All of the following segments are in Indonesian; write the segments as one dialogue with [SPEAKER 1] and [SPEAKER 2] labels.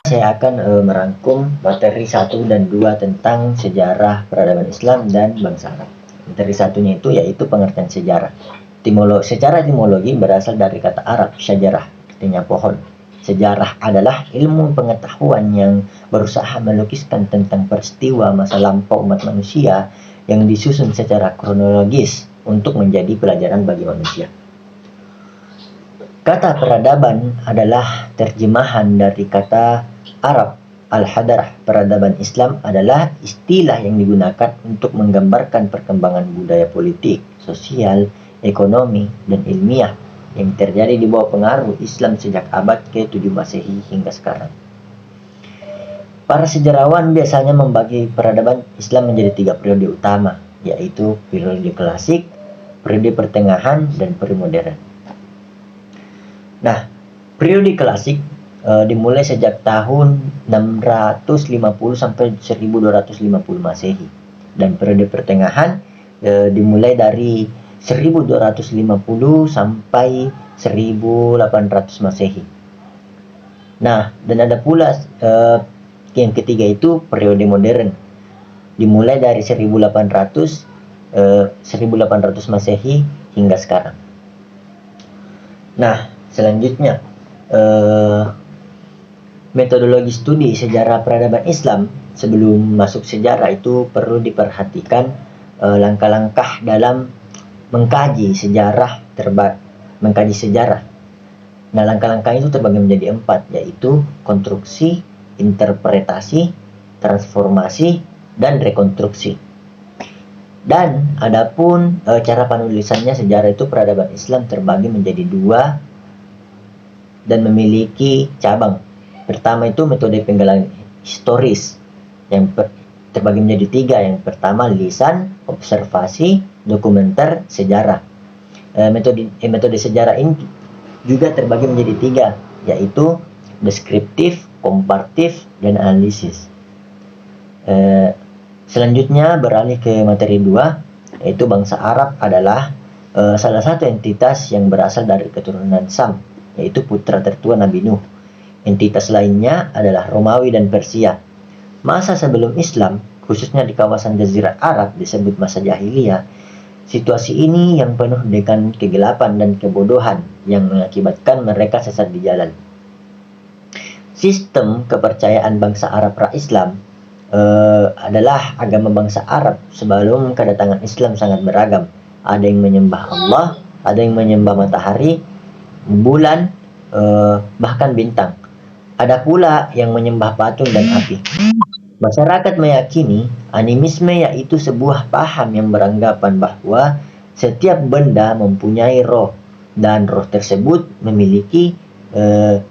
[SPEAKER 1] Saya akan merangkum materi 1 dan 2 tentang sejarah peradaban Islam dan bangsa Arab. Materi satunya itu yaitu pengertian sejarah. Secara etimologi berasal dari kata Arab, syajarah, artinya pohon. Sejarah adalah ilmu pengetahuan yang berusaha melukiskan tentang peristiwa masa lampau umat manusia yang disusun secara kronologis untuk menjadi pelajaran bagi manusia. Kata peradaban adalah terjemahan dari kata Arab al-hadarah. Peradaban Islam adalah istilah yang digunakan untuk menggambarkan perkembangan budaya politik, sosial, ekonomi, dan ilmiah yang terjadi di bawah pengaruh Islam sejak abad ke-7 Masehi hingga sekarang. Para sejarawan biasanya membagi peradaban Islam menjadi 3 periode utama, yaitu periode klasik, periode pertengahan, dan periode modern. Nah, periode klasik dimulai sejak tahun 650 sampai 1250 Masehi, dan periode pertengahan dimulai dari 1250 sampai 1800 Masehi. Nah, dan ada pula yang ketiga itu periode modern, dimulai dari 1800 Masehi hingga sekarang. Nah, selanjutnya metodologi studi sejarah peradaban Islam. Sebelum masuk sejarah itu perlu diperhatikan langkah-langkah dalam mengkaji sejarah. Nah, langkah-langkah itu terbagi menjadi 4, yaitu konstruksi, interpretasi, transformasi, dan rekonstruksi. Dan adapun cara penulisannya, sejarah itu peradaban Islam terbagi menjadi 2 dan memiliki cabang. Pertama itu metode penggalan historis yang terbagi menjadi 3. Yang pertama lisan, observasi, dokumenter, sejarah. Metode sejarah ini juga terbagi menjadi 3, yaitu deskriptif, komparatif, dan analisis. Selanjutnya beralih ke materi 2, yaitu bangsa Arab adalah salah satu entitas yang berasal dari keturunan Sam, yaitu putra tertua Nabi Nuh. Entitas lainnya adalah Romawi dan Persia. Masa sebelum Islam, khususnya di kawasan Jazirah Arab disebut masa jahiliyah. Situasi ini yang penuh dengan kegelapan dan kebodohan yang mengakibatkan mereka sesat di jalan. Sistem kepercayaan bangsa Arab pra-Islam adalah agama bangsa Arab sebelum kedatangan Islam sangat beragam. Ada yang menyembah Allah, ada yang menyembah matahari, bulan, bahkan bintang. Ada pula yang menyembah patung dan api. Masyarakat meyakini animisme, yaitu sebuah paham yang beranggapan bahwa setiap benda mempunyai roh, dan roh tersebut memiliki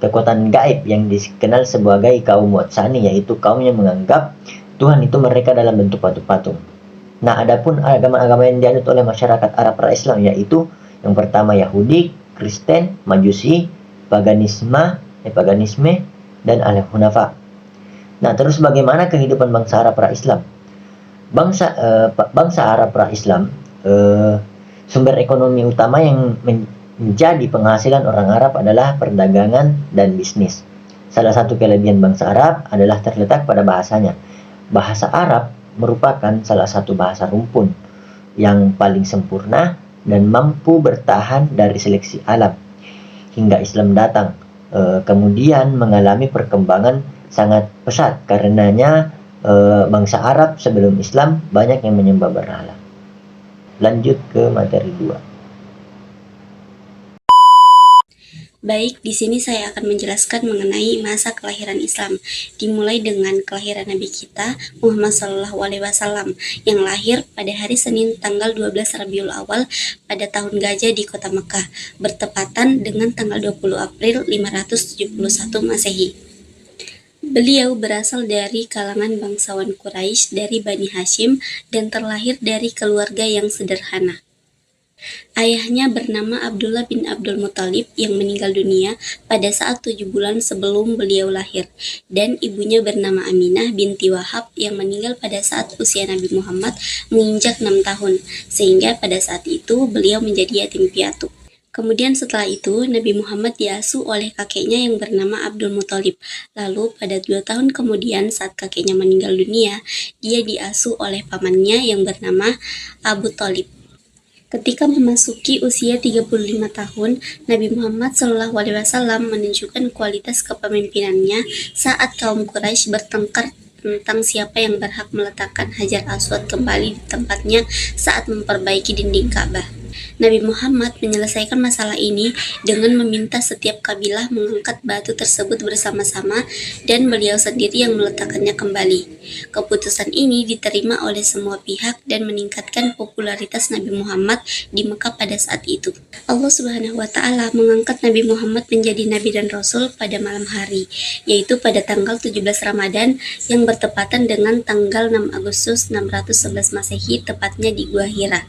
[SPEAKER 1] kekuatan gaib yang dikenal sebagai kaum Watsani, yaitu kaum yang menganggap Tuhan itu mereka dalam bentuk patung-patung. Nah, adapun agama-agama yang dianut oleh masyarakat Arab pra-Islam, yaitu yang pertama Yahudi, Kristen, Majusi, paganisme, dan al-Hunafa. Nah, terus bagaimana kehidupan bangsa Arab pra-Islam? Bangsa Arab pra-Islam, sumber ekonomi utama yang menjadi penghasilan orang Arab adalah perdagangan dan bisnis. Salah satu kelebihan bangsa Arab adalah terletak pada bahasanya. Bahasa Arab merupakan salah satu bahasa rumpun yang paling sempurna dan mampu bertahan dari seleksi alam hingga Islam datang. Kemudian mengalami perkembangan sangat pesat. Karenanya bangsa Arab sebelum Islam banyak yang menyembah berhala. Lanjut ke materi 2.
[SPEAKER 2] Baik, di sini saya akan menjelaskan mengenai masa kelahiran Islam, dimulai dengan kelahiran Nabi kita Muhammad SAW yang lahir pada hari Senin tanggal 12 Rabiul Awal pada tahun Gajah di kota Mekah, bertepatan dengan tanggal 20 April 571 Masehi. Beliau berasal dari kalangan bangsawan Quraisy dari Bani Hashim dan terlahir dari keluarga yang sederhana. Ayahnya bernama Abdullah bin Abdul Muthalib yang meninggal dunia pada saat 7 bulan sebelum beliau lahir, dan ibunya bernama Aminah binti Wahab yang meninggal pada saat usia Nabi Muhammad menginjak 6 tahun, sehingga pada saat itu beliau menjadi yatim piatu. Kemudian setelah itu, Nabi Muhammad diasuh oleh kakeknya yang bernama Abdul Muthalib. Lalu pada 2 tahun kemudian saat kakeknya meninggal dunia, dia diasuh oleh pamannya yang bernama Abu Thalib. Ketika memasuki usia 35 tahun, Nabi Muhammad SAW menunjukkan kualitas kepemimpinannya saat kaum Quraisy bertengkar tentang siapa yang berhak meletakkan Hajar Aswad kembali di tempatnya saat memperbaiki dinding Ka'bah. Nabi Muhammad menyelesaikan masalah ini dengan meminta setiap kabilah mengangkat batu tersebut bersama-sama dan beliau sendiri yang meletakkannya kembali. Keputusan ini diterima oleh semua pihak dan meningkatkan popularitas Nabi Muhammad di Mekah pada saat itu. Allah Subhanahu wa Ta'ala mengangkat Nabi Muhammad menjadi nabi dan rasul pada malam hari, yaitu pada tanggal 17 Ramadan yang bertepatan dengan tanggal 6 Agustus 611 Masehi, tepatnya di Gua Hira.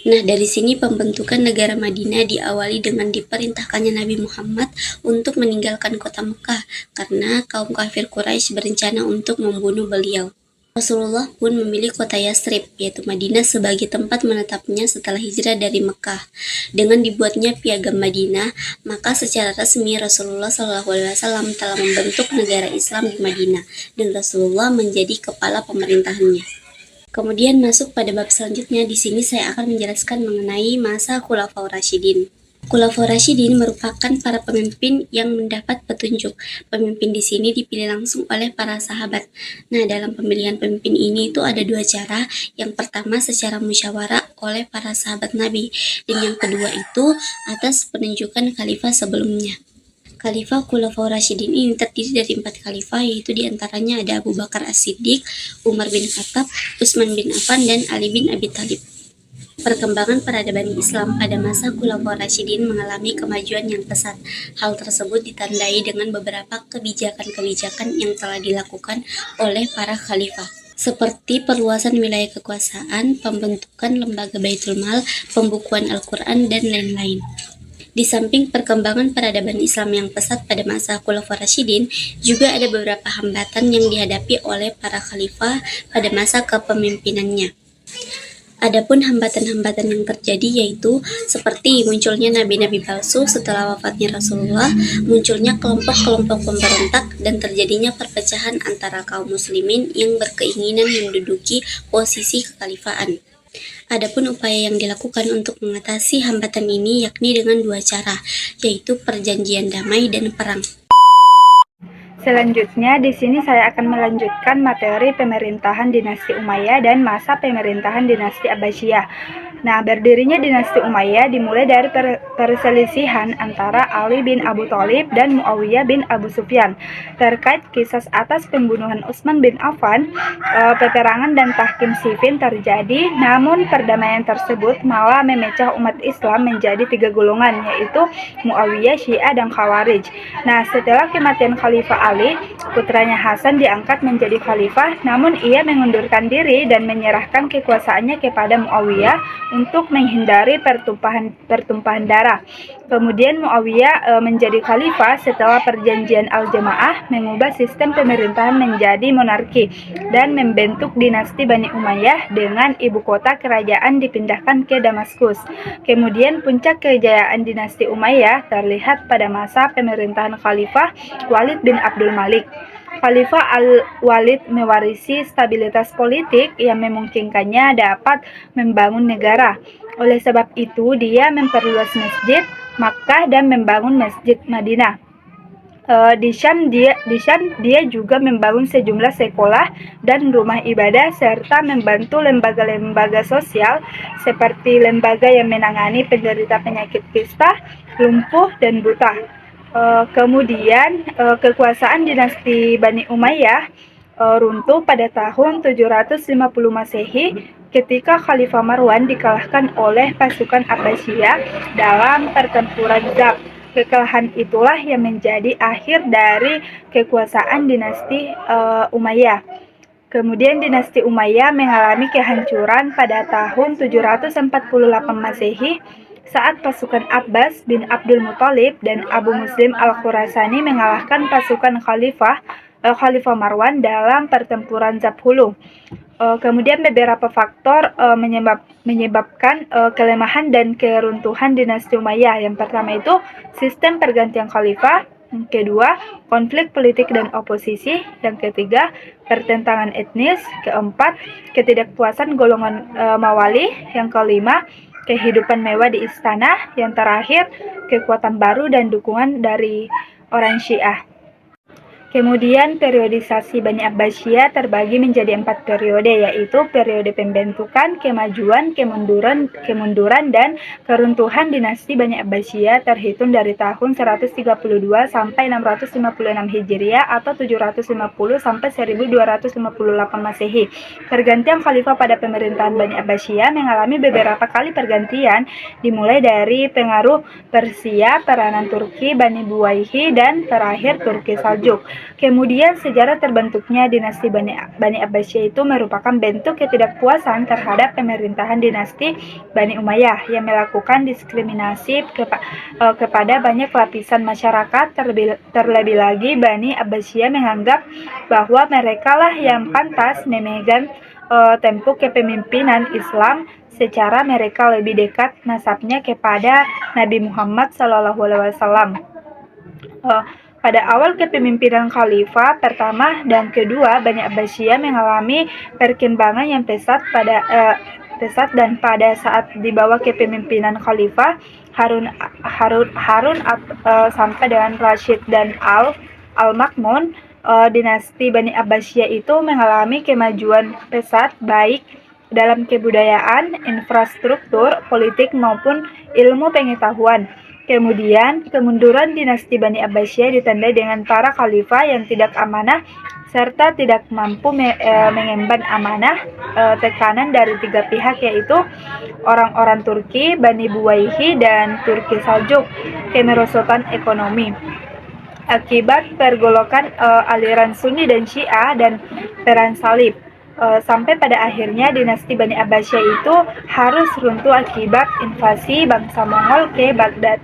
[SPEAKER 2] Nah, dari sini pembentukan negara Madinah diawali dengan diperintahkannya Nabi Muhammad untuk meninggalkan kota Mekah karena kaum kafir Quraisy berencana untuk membunuh beliau. Rasulullah pun memilih kota Yathrib, yaitu Madinah, sebagai tempat menetapnya setelah hijrah dari Mekah. Dengan dibuatnya Piagam Madinah, maka secara resmi Rasulullah SAW telah membentuk negara Islam di Madinah, dan Rasulullah menjadi kepala pemerintahannya. Kemudian masuk pada bab selanjutnya. Di sini saya akan menjelaskan mengenai masa Khulafaur Rasyidin. Khulafaur Rasyidin merupakan para pemimpin yang mendapat petunjuk. Pemimpin di sini dipilih langsung oleh para sahabat. Nah, dalam pemilihan pemimpin ini itu ada 2 cara. Yang pertama secara musyawarah oleh para sahabat Nabi, dan yang kedua itu atas penunjukan khalifah sebelumnya. Khalifah Khulafaur Rasyidin ini terdiri dari 4 khalifah, yaitu diantaranya ada Abu Bakar As-Siddiq, Umar bin Khattab, Utsman bin Affan, dan Ali bin Abi Thalib. Perkembangan peradaban Islam pada masa Khulafaur Rasyidin mengalami kemajuan yang pesat. Hal tersebut ditandai dengan beberapa kebijakan-kebijakan yang telah dilakukan oleh para khalifah, seperti perluasan wilayah kekuasaan, pembentukan lembaga Baitul Mal, pembukuan Al-Quran, dan lain-lain. Di samping perkembangan peradaban Islam yang pesat pada masa Khulafaur Rasyidin, juga ada beberapa hambatan yang dihadapi oleh para khalifah pada masa kepemimpinannya. Adapun hambatan-hambatan yang terjadi yaitu seperti munculnya nabi-nabi palsu setelah wafatnya Rasulullah, munculnya kelompok-kelompok pemberontak, dan terjadinya perpecahan antara kaum muslimin yang berkeinginan menduduki posisi kekhalifahan. Adapun upaya yang dilakukan untuk mengatasi hambatan ini yakni dengan 2 cara, yaitu perjanjian damai dan perang.
[SPEAKER 3] Selanjutnya, di sini saya akan melanjutkan materi pemerintahan dinasti Umayyah dan masa pemerintahan dinasti Abbasiyah. Nah, berdirinya dinasti Umayyah dimulai dari perselisihan antara Ali bin Abu Thalib dan Muawiyah bin Abu Sufyan terkait kisah atas pembunuhan Utsman bin Affan. Peperangan dan tahkim Siffin terjadi, namun perdamaian tersebut malah memecah umat Islam menjadi 3 golongan, yaitu Muawiyah, Syiah, dan Khawarij. Nah, setelah kematian Khalifah Ali, putranya Hasan diangkat menjadi khalifah, namun ia mengundurkan diri dan menyerahkan kekuasaannya kepada Muawiyah untuk menghindari pertumpahan darah. Kemudian Muawiyah menjadi khalifah setelah perjanjian Al-Jamaah mengubah sistem pemerintahan menjadi monarki dan membentuk dinasti Bani Umayyah dengan ibu kota kerajaan dipindahkan ke Damaskus. Kemudian puncak kejayaan dinasti Umayyah terlihat pada masa pemerintahan Khalifah Walid bin Abdul Malik. Khalifah Al-Walid mewarisi stabilitas politik yang memungkinkannya dapat membangun negara. Oleh sebab itu, dia memperluas masjid Makkah dan membangun masjid Madinah. Di Syam dia juga membangun sejumlah sekolah dan rumah ibadah serta membantu lembaga-lembaga sosial seperti lembaga yang menangani penderita penyakit kista, lumpuh, dan buta. Kemudian kekuasaan dinasti Bani Umayyah runtuh pada tahun 750 Masehi ketika Khalifah Marwan dikalahkan oleh pasukan Abbasiyah dalam pertempuran Zab. Kekalahan itulah yang menjadi akhir dari kekuasaan dinasti Umayyah. Kemudian dinasti Umayyah mengalami kehancuran pada tahun 748 Masehi saat pasukan Abbas bin Abdul Muthalib dan Abu Muslim Al-Khurasani mengalahkan pasukan Khalifah Khalifah Marwan dalam pertempuran Zabhulung. Kemudian beberapa faktor menyebabkan kelemahan dan keruntuhan dinasti Umayyah. Yang pertama itu sistem pergantian khalifah. Yang kedua, konflik politik dan oposisi. Yang ketiga, pertentangan etnis. Keempat, ketidakpuasan golongan mawali. Yang kelima, kehidupan mewah di istana. Yang terakhir, kekuatan baru dan dukungan dari orang Syiah. Kemudian periodisasi Bani Abbasiyah terbagi menjadi 4 periode, yaitu periode pembentukan, kemajuan, kemunduran, dan keruntuhan dinasti Bani Abbasiyah terhitung dari tahun 132 sampai 656 Hijriah atau 750 sampai 1258 Masehi. Pergantian khalifah pada pemerintahan Bani Abbasiyah mengalami beberapa kali pergantian, dimulai dari pengaruh Persia, peranan Turki, Bani Buwayhi, dan terakhir Turki Saljuk. Kemudian sejarah terbentuknya dinasti Bani Abbasiyah itu merupakan bentuk ketidakpuasan terhadap pemerintahan dinasti Bani Umayyah yang melakukan diskriminasi kepada banyak lapisan masyarakat. Terlebih lagi Bani Abbasiyah menganggap bahwa merekalah yang pantas memegang tampuk kepemimpinan Islam, secara mereka lebih dekat nasabnya kepada Nabi Muhammad SAW. Pada awal kepemimpinan khalifah pertama dan kedua, Bani Abbasiyah mengalami perkembangan yang pesat dan pada saat di bawah kepemimpinan khalifah Harun sampai dengan Rashid dan Al-Ma'mun, dinasti Bani Abbasiyah itu mengalami kemajuan pesat baik dalam kebudayaan, infrastruktur, politik maupun ilmu pengetahuan. Kemudian, kemunduran dinasti Bani Abbasiyah ditandai dengan para khalifah yang tidak amanah serta tidak mampu mengemban amanah, tekanan dari 3 pihak, yaitu orang-orang Turki, Bani Buwayhi, dan Turki Saljuk, kemerosotan ekonomi. Akibat pergolakan aliran Sunni dan Syiah dan perang salib, sampai pada akhirnya dinasti Bani Abbasiyah itu harus runtuh akibat invasi bangsa Mongol ke Baghdad.